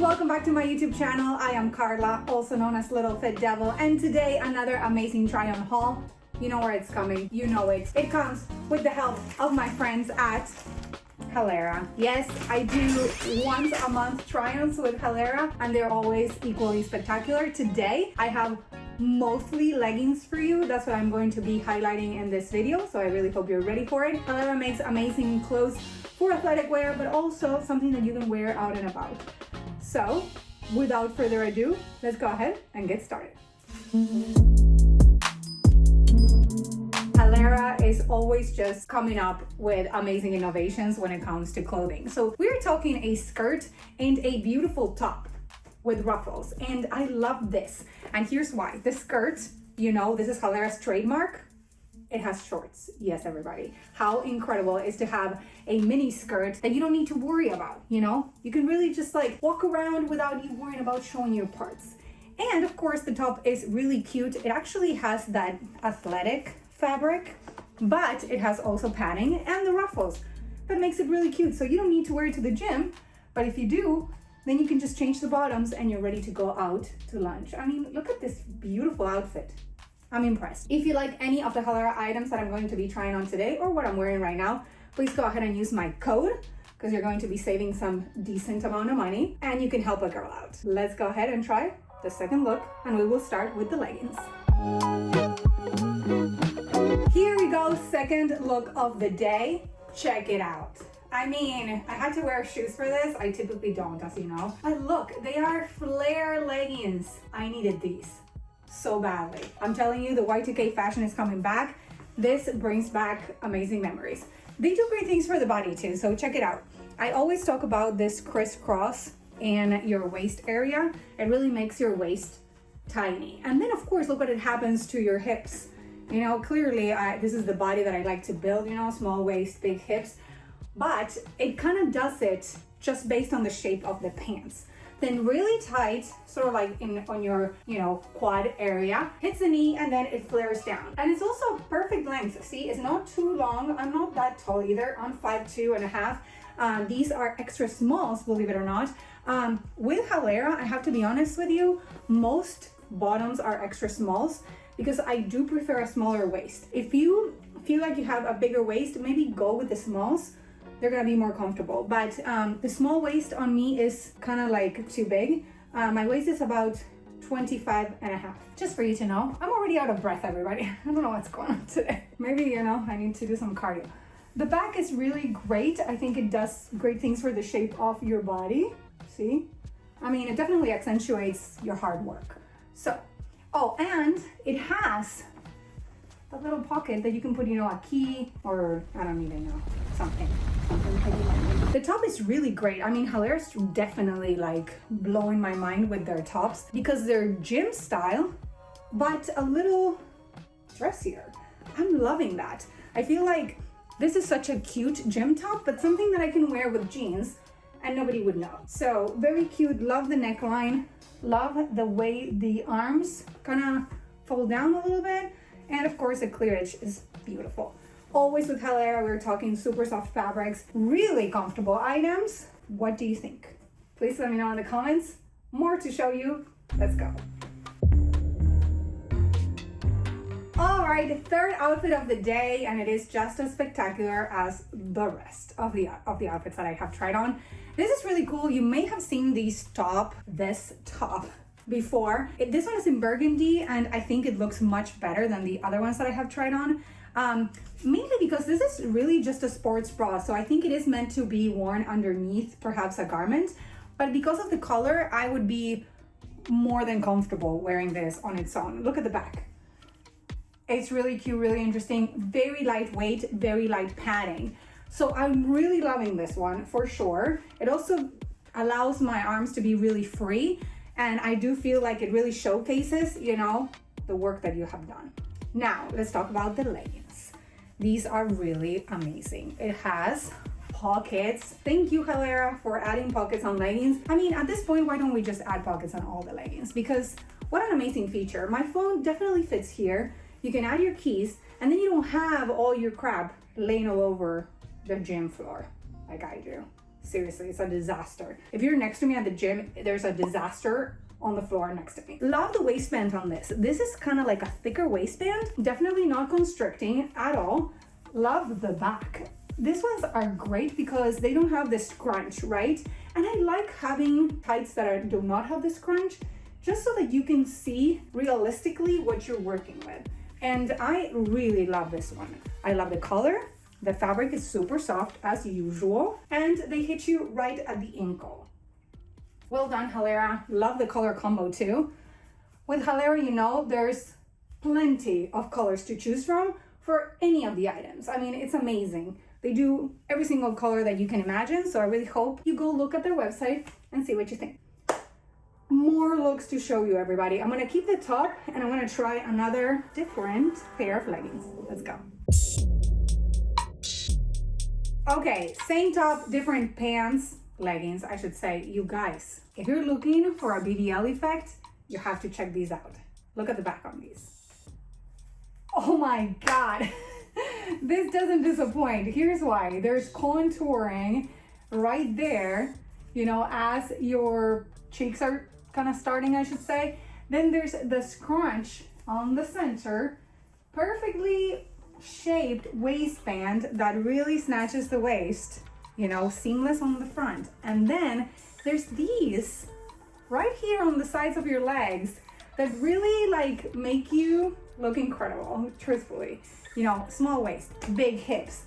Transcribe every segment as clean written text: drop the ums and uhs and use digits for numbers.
welcome back to my YouTube channel. I am Carla, also known as Littlefitdevil, and today another amazing try-on haul. You know where it's coming, you know it. It comes with the help of my friends at Halara. Yes, I do once a month try-ons with Halara, and they're always equally spectacular. Today, I have mostly leggings for you. That's what I'm going to be highlighting in this video, so I really hope you're ready for it. Halara makes amazing clothes for athletic wear, but also something that you can wear out and about. So, without further ado, let's go ahead and get started. Halara is always just coming up with amazing innovations when it comes to clothing. So we're talking a skirt and a beautiful top with ruffles, and I love this. And here's why. The skirt, you know, this is Halara's trademark. It has shorts. Yes, everybody. How incredible is to have a mini skirt that you don't need to worry about, you know? You can really just like walk around without you worrying about showing your parts. And of course, the top is really cute. It actually has that athletic fabric, but it has also padding and the ruffles. That makes it really cute. So you don't need to wear it to the gym, but if you do, then you can just change the bottoms and you're ready to go out to lunch. I mean, look at this beautiful outfit. I'm impressed. If you like any of the Halara items that I'm going to be trying on today or what I'm wearing right now, please go ahead and use my code because you're going to be saving some decent amount of money and you can help a girl out. Let's go ahead and try the second look, and we will start with the leggings. Here we go, second look of the day. Check it out. I mean, I had to wear shoes for this. I typically don't, as you know. But look, they are flare leggings. I needed these so badly. I'm telling you, the Y2K fashion is coming back. This brings back amazing memories. They do great things for the body too, so check it out. I always talk about this crisscross in your waist area. It really makes your waist tiny. And then of course, look what it happens to your hips. You know, clearly this is the body that I like to build, you know, small waist, big hips. But it kind of does it just based on the shape of the pants. Then really tight, sort of like on your, you know, quad area, hits the knee and then it flares down. And it's also perfect length. See, it's not too long. I'm not that tall either. I'm 5'2.5". These are extra smalls, believe it or not. With Halara, I have to be honest with you, most bottoms are extra smalls because I do prefer a smaller waist. If you feel like you have a bigger waist, maybe go with the smalls. They're gonna be more comfortable. But the small waist on me is kind of like too big. My waist is about 25.5. Just for you to know, I'm already out of breath, everybody. I don't know what's going on today. Maybe, you know, I need to do some cardio. The back is really great. I think it does great things for the shape of your body. See? I mean, it definitely accentuates your hard work. So, oh, and it has a little pocket that you can put, you know, a key or I don't even know, something. The top is really great. I mean, Halara's definitely like blowing my mind with their tops because they're gym style, but a little dressier. I'm loving that. I feel like this is such a cute gym top, but something that I can wear with jeans and nobody would know. So very cute. Love the neckline. Love the way the arms kind of fold down a little bit. And of course, the clearage is beautiful. Always with Halara, we're talking super soft fabrics, really comfortable items. What do you think? Please let me know in the comments. More to show you. Let's go. All right, third outfit of the day, and it is just as spectacular as the rest of the outfits that I have tried on. This is really cool. You may have seen this top before. This one is in Burgundy, and I think it looks much better than the other ones that I have tried on. Mainly because this is really just a sports bra, so I think it is meant to be worn underneath perhaps a garment, but because of the color, I would be more than comfortable wearing this on its own. Look at the back. It's really cute, really interesting, very lightweight, very light padding. So I'm really loving this one for sure. It also allows my arms to be really free, and I do feel like it really showcases, you know, the work that you have done. Now, let's talk about the leggings. These are really amazing. It has pockets. Thank you, Halara, for adding pockets on leggings. I mean, at this point, why don't we just add pockets on all the leggings? Because what an amazing feature. My phone definitely fits here. You can add your keys, and then you don't have all your crap laying all over the gym floor like I do. Seriously, it's a disaster. If you're next to me at the gym, there's a disaster on the floor next to me. Love the waistband on this. This is kind of like a thicker waistband, definitely not constricting at all. Love the back. These ones are great because they don't have this scrunch, right? And I like having tights that do not have this scrunch, just so that you can see realistically what you're working with. And I really love this one. I love the color. The fabric is super soft as usual, and they hit you right at the ankle. Well done, Halara. Love the color combo too. With Halara, you know, there's plenty of colors to choose from for any of the items. I mean, it's amazing. They do every single color that you can imagine, so I really hope you go look at their website and see what you think. More looks to show you, everybody. I'm gonna keep the top and I'm gonna try another different pair of leggings. Let's go. Okay, same top, different pants, leggings, I should say. You guys, if you're looking for a BBL effect, you have to check these out. Look at the back on these. Oh my God, this doesn't disappoint. Here's why. There's contouring right there, you know, as your cheeks are kind of starting, I should say. Then there's the scrunch on the center, perfectly shaped waistband that really snatches the waist, you know, seamless on the front. And then there's these right here on the sides of your legs that really like make you look incredible, truthfully. You know, small waist, big hips,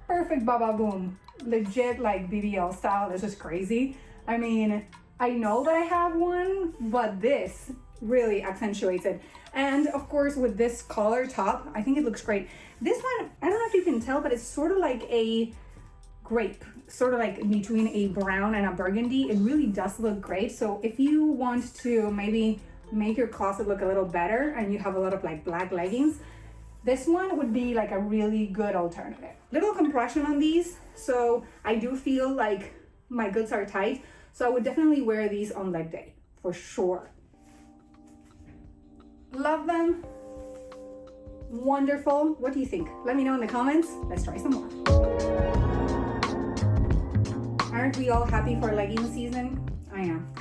perfect baba boom, legit like BBL style. This is crazy. I mean, I know that I have one, but this really accentuates it. And of course, with this collar top, I think it looks great. This one, I don't know if you can tell, but it's sort of like a grape, sort of like between a brown and a burgundy. It really does look great. So if you want to maybe make your closet look a little better and you have a lot of like black leggings, this one would be like a really good alternative. Little compression on these, so I do feel like my goods are tight. So I would definitely wear these on leg day, for sure. Love them. Wonderful. What do you think? Let me know in the comments. Let's try some more. Aren't we all happy for legging season? I am.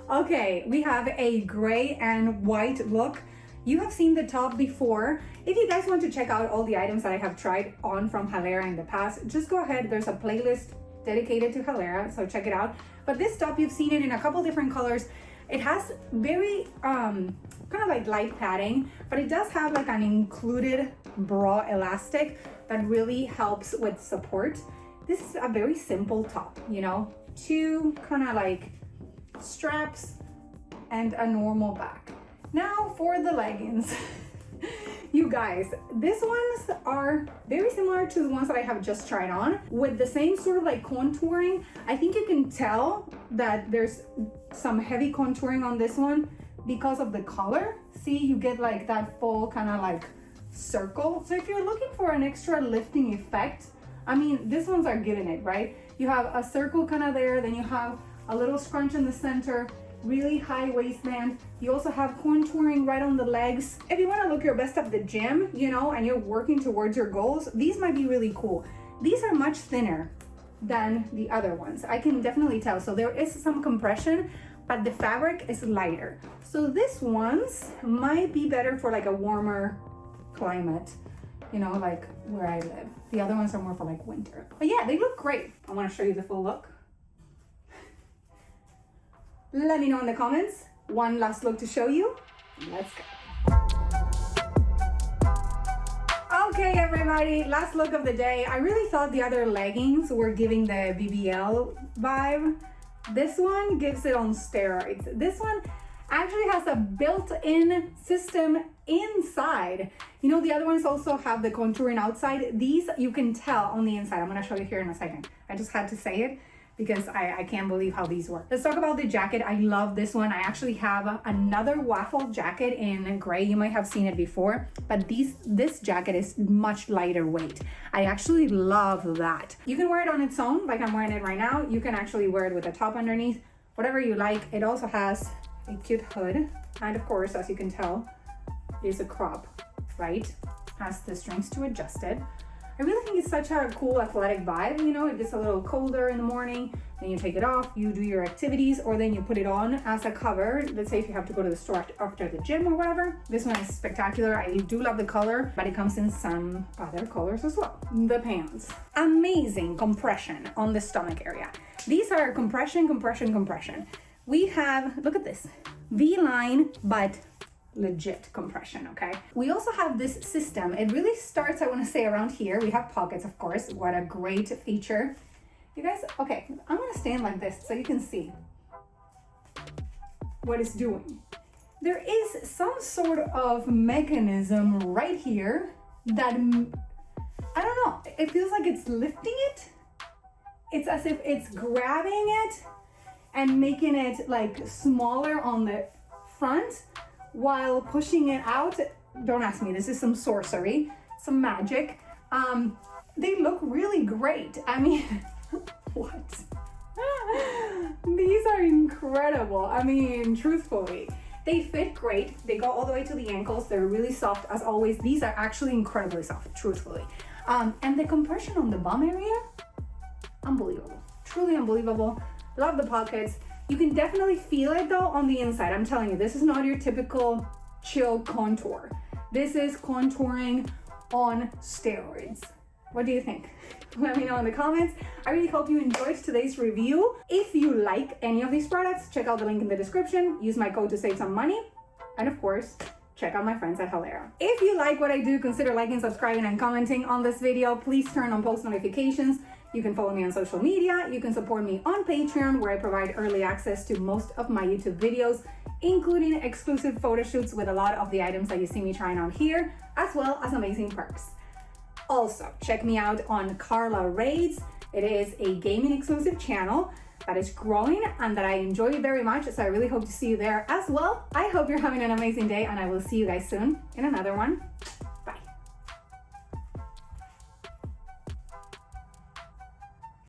Okay, we have a gray and white look. You have seen the top before. If you guys want to check out all the items that I have tried on from Halara in the past, just go ahead. There's a playlist dedicated to Halara, so check it out. But this top, you've seen it in a couple different colors. It has very kind of like light padding, but it does have like an included bra elastic that really helps with support. This is a very simple top, you know, two kind of like straps and a normal back. Now for the leggings. You guys, these ones are very similar to the ones that I have just tried on, with the same sort of like contouring. I think you can tell that there's some heavy contouring on this one because of the color. See, you get like that full kind of like circle. So if you're looking for an extra lifting effect, I mean, these ones are giving it, right? You have a circle kind of there, then you have a little scrunch in the center, really high waistband. You also have contouring right on the legs. If you want to look your best at the gym, you know, and you're working towards your goals, these might be really cool. These are much thinner than the other ones. I can definitely tell. So there is some compression, but the fabric is lighter. So these ones might be better for like a warmer climate, you know, like where I live. The other ones are more for like winter. But yeah, they look great. I want to show you the full look. Let me know in the comments. One last look to show you. Let's go. Okay, everybody, last look of the day. I really thought the other leggings were giving the BBL vibe. This one gives it on steroids. This one actually has a built-in system inside. You know, the other ones also have the contouring outside. These you can tell on the inside. I'm gonna show you here in a second. I just had to say it because I can't believe how these work. Let's talk about the jacket. I love this one. I actually have another waffle jacket in gray. You might have seen it before, but this jacket is much lighter weight. I actually love that. You can wear it on its own, like I'm wearing it right now. You can actually wear it with a top underneath, whatever you like. It also has a cute hood. And of course, as you can tell, it is a crop, right? Has the strings to adjust it. I really think it's such a cool athletic vibe, you know, it gets a little colder in the morning, then you take it off, you do your activities, or then you put it on as a cover. Let's say if you have to go to the store after the gym or whatever. This one is spectacular. I do love the color, but it comes in some other colors as well. The pants. Amazing compression on the stomach area. These are compression, compression, compression. We have, look at this, V-line, but legit compression, okay? We also have this system. It really starts, I want to say, around here. We have pockets, of course. What a great feature. You guys, okay, I'm gonna stand like this so you can see what it's doing. There is some sort of mechanism right here that, I don't know, it feels like it's lifting it. It's as if it's grabbing it and making it like smaller on the front while pushing it out. Don't ask me, this is some sorcery, some magic. They look really great. I mean, what? These are incredible. I mean, truthfully, they fit great. They go all the way to the ankles. They're really soft as always. These are actually incredibly soft, truthfully. And the compression on the bum area, unbelievable, truly unbelievable. Love the pockets. You can definitely feel it though on the inside. I'm telling you, this is not your typical chill contour. This is contouring on steroids. What do you think? Let me know in the comments. I really hope you enjoyed today's review. If you like any of these products, check out the link in the description. Use my code to save some money. And of course, check out my friends at Halara. If you like what I do, consider liking, subscribing, and commenting on this video. Please turn on post notifications. You can follow me on social media. You can support me on Patreon, where I provide early access to most of my YouTube videos, including exclusive photo shoots with a lot of the items that you see me trying on here, as well as amazing perks. Also, check me out on Carla Raids. It is a gaming exclusive channel that is growing and that I enjoy very much, so I really hope to see you there as well. I hope you're having an amazing day, and I will see you guys soon in another one.